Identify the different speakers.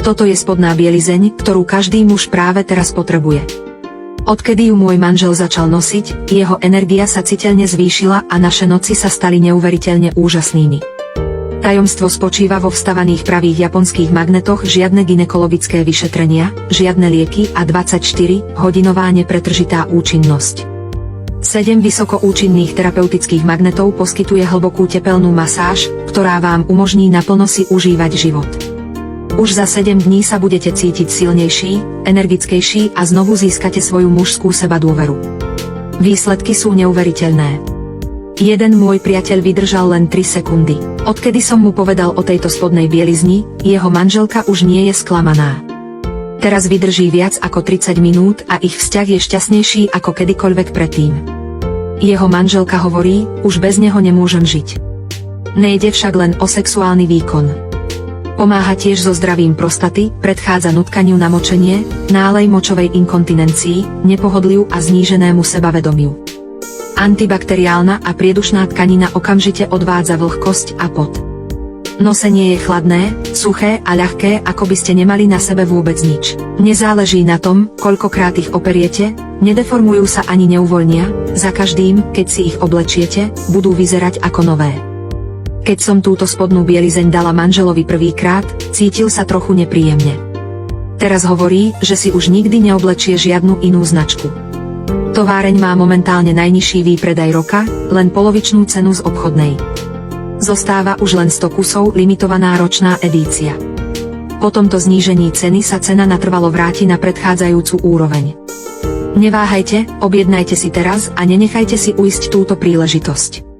Speaker 1: Toto je spodná bielizeň, ktorú každý muž práve teraz potrebuje. Odkedy ju môj manžel začal nosiť, jeho energia sa citeľne zvýšila a naše noci sa stali neuveriteľne úžasnými. Tajomstvo spočíva vo vstavaných pravých japonských magnetoch, žiadne gynekologické vyšetrenia, žiadne lieky a 24-hodinová nepretržitá účinnosť. 7 vysokoúčinných terapeutických magnetov poskytuje hlbokú tepelnú masáž, ktorá vám umožní naplno si užívať život. Už za 7 dní sa budete cítiť silnejší, energickejší a znovu získate svoju mužskú sebadôveru. Výsledky sú neuveriteľné. Jeden môj priateľ vydržal len 3 sekundy. Odkedy som mu povedal o tejto spodnej bielizni, jeho manželka už nie je sklamaná. Teraz vydrží viac ako 30 minút a ich vzťah je šťastnejší ako kedykoľvek predtým. Jeho manželka hovorí, už bez neho nemôžem žiť. Nejde však len o sexuálny výkon. Pomáha tiež so zdravím prostaty, predchádza nutkaniu na močenie, nálej močovej inkontinencii, nepohodliu a zníženému sebavedomiu. Antibakteriálna a priedušná tkanina okamžite odvádza vlhkosť a pot. Nosenie je chladné, suché a ľahké, ako by ste nemali na sebe vôbec nič. Nezáleží na tom, koľkokrát ich operiete, nedeformujú sa ani neuvoľnia, za každým, keď si ich oblečiete, budú vyzerať ako nové. Keď som túto spodnú bielizeň dala manželovi prvýkrát, cítil sa trochu nepríjemne. Teraz hovorí, že si už nikdy neoblečie žiadnu inú značku. Továreň má momentálne najnižší výpredaj roka, len polovičnú cenu z obchodnej. Zostáva už len 100 kusov, limitovaná ročná edícia. Po tomto znížení ceny sa cena natrvalo vráti na predchádzajúcu úroveň. Neváhajte, objednajte si teraz a nenechajte si ujsť túto príležitosť.